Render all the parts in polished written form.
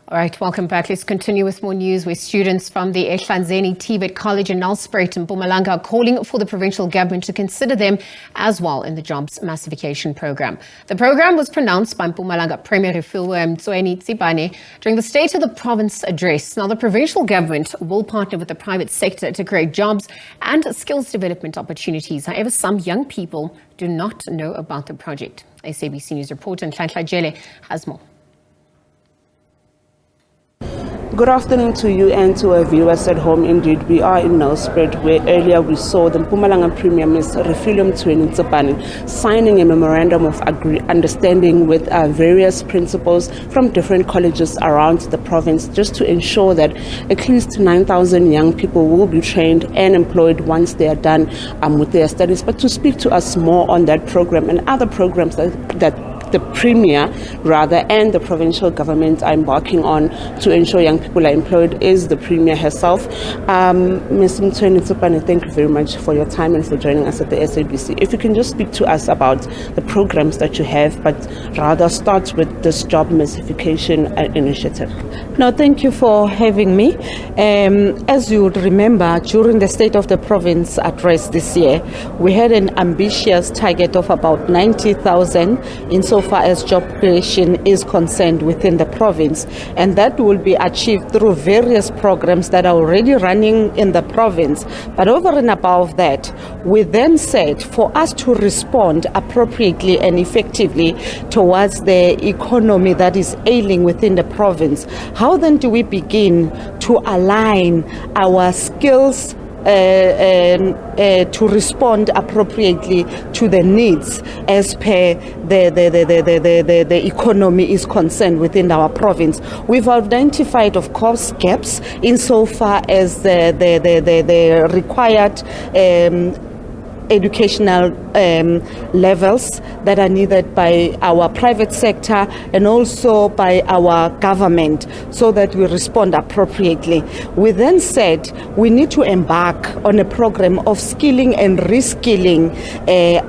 All right, welcome back. Let's continue with more news where students from the Ehlanzeni TVET College in Nelspruit and Mpumalanga are calling for the provincial government to consider them as well in the jobs massification program. The program was pronounced by Mpumalanga Premier Refilwe Mtshweni-Tsipane during the State of the Province address. Now, the provincial government will partner with the private sector to create jobs and skills development opportunities. However, some young people do not know about the project. SABC News reporter Nonhlanhla Jele has more. Good afternoon to you and to our viewers at home. Indeed, we are in Nelspruit, where earlier we saw the Mpumalanga Premier, Ms. Refilwe Mtshweni-Tsipane, signing a memorandum of understanding with various principals from different colleges around the province, just to ensure that at least 9,000 young people will be trained and employed once they are done with their studies. But to speak to us more on that program and other programs that the Premier, and the provincial government are embarking on to ensure young people are employed is the Premier herself. Ms. Mtshweni-Tsipane, thank you very much for your time and for joining us at the SABC. If you can just speak to us about the programs that you have, but rather start with this job massification initiative. No, thank you for having me. As you would remember, during the State of the Province address this year, we had an ambitious target of about 90,000 insofar as job creation is concerned within the province, and that will be achieved through various programs that are already running in the province. But over and above that, we then said for us to respond appropriately and effectively towards the economy that is ailing within the province, how then do we begin to align our skills to respond appropriately to the needs as per the economy is concerned within our province? We've identified, of course, gaps insofar as the required educational levels that are needed by our private sector and also by our government, so that we respond appropriately. We then said we need to embark on a program of skilling and reskilling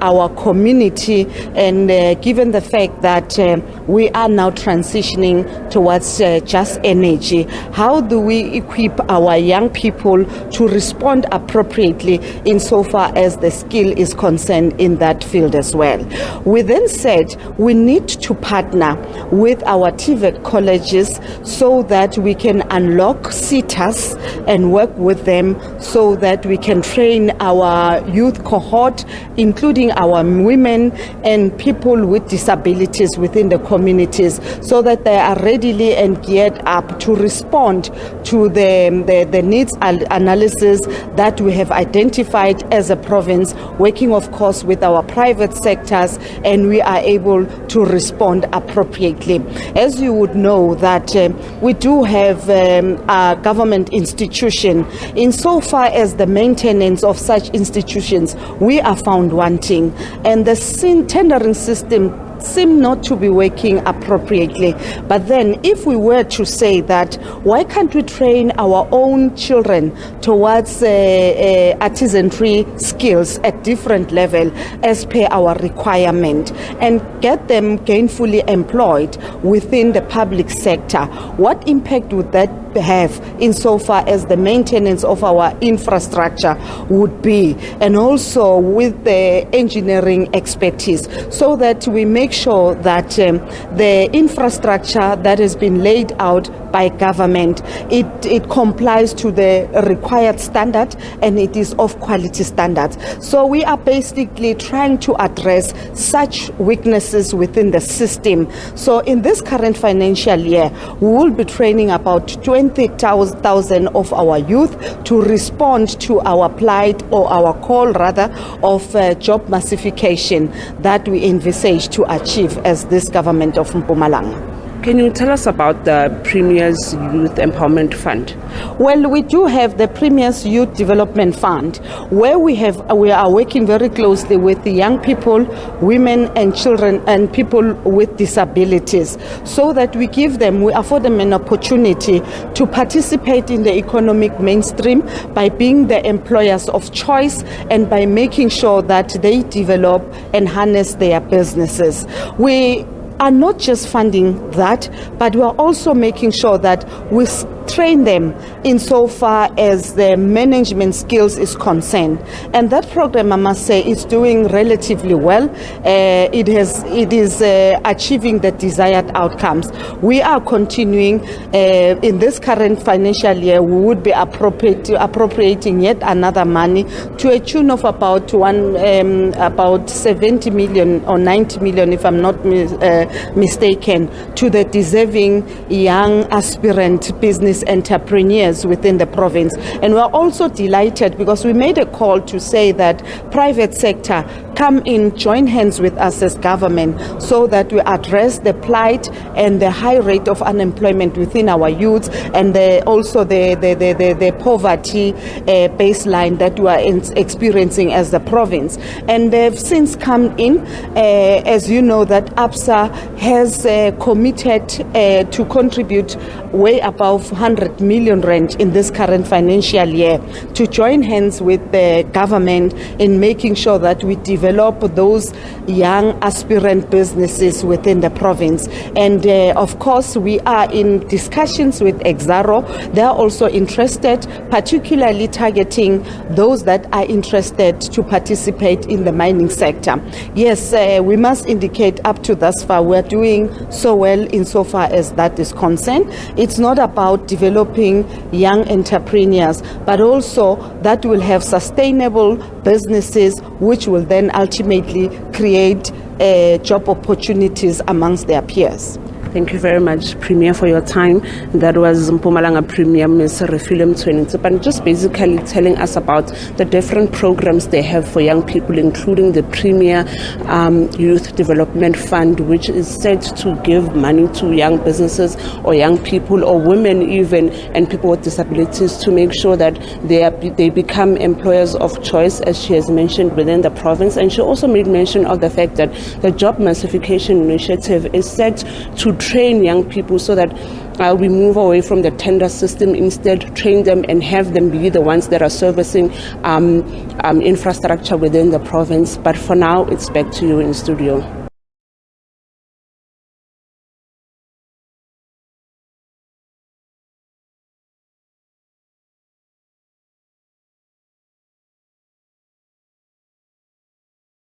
our community, and given the fact that we are now transitioning towards just energy, how do we equip our young people to respond appropriately insofar as the skill is concerned in that field as well? We then said we need to partner with our TVET colleges so that we can unlock CETAs and work with them so that we can train our youth cohort, including our women and people with disabilities within the communities, so that they are readily and geared up to respond to the needs analysis that we have identified as a province, working of course with our private sectors, and we are able to respond appropriately. As you would know that we do have a government institution. Insofar as the maintenance of such institutions, we are found wanting, and the tendering system seem not to be working appropriately. But then if we were to say that, why can't we train our own children towards artisanry skills at different level as per our requirement and get them gainfully employed within the public sector? What impact would that have insofar as the maintenance of our infrastructure would be, and also with the engineering expertise, so that we make sure that the infrastructure that has been laid out by government, it complies to the required standard and it is of quality standards. So we are basically trying to address such weaknesses within the system. So in this current financial year, we will be training about 20,000 of our youth to respond to our plight, or our call rather, of job massification that we envisage to achieve as this government of Mpumalanga. Can you tell us about the Premier's Youth Empowerment Fund? Well, we do have the Premier's Youth Development Fund, where we are working very closely with the young people, women and children and people with disabilities, so that we afford them an opportunity to participate in the economic mainstream by being the employers of choice and by making sure that they develop and harness their businesses. We are not just funding that, but we are also making sure that we train them insofar as the management skills is concerned. And that program, I must say, is doing relatively well. It is achieving the desired outcomes. We are continuing in this current financial year. We would be appropriating yet another money to a tune of about 70 million or 90 million, if I'm not mistaken, to the deserving young aspirant business entrepreneurs within the province. And we're also delighted because we made a call to say that private sector come in, join hands with us as government so that we address the plight and the high rate of unemployment within our youth, and also the poverty baseline that we are experiencing as the province. And they've since come in, as you know, that ABSA has committed to contribute way above 100 million rand in this current financial year to join hands with the government in making sure that we develop those young aspirant businesses within the province. And of course, we are in discussions with Exaro. They are also interested, particularly targeting those that are interested to participate in the mining sector. Yes, we must indicate up to thus far we're doing so well insofar as that is concerned. It's not about developing young entrepreneurs, but also that will have sustainable businesses which will then ultimately create job opportunities amongst their peers. Thank you very much, Premier, for your time. That was Mpumalanga Premier, Ms. Refilwe Mtshweni-Tsipane, just basically telling us about the different programs they have for young people, including the Premier Youth Development Fund, which is set to give money to young businesses or young people or women even, and people with disabilities to make sure that they become employers of choice, as she has mentioned, within the province. And she also made mention of the fact that the Job Massification Initiative is set to train young people so that we move away from the tender system, instead train them and have them be the ones that are servicing infrastructure within the province. But for now, it's back to you in studio.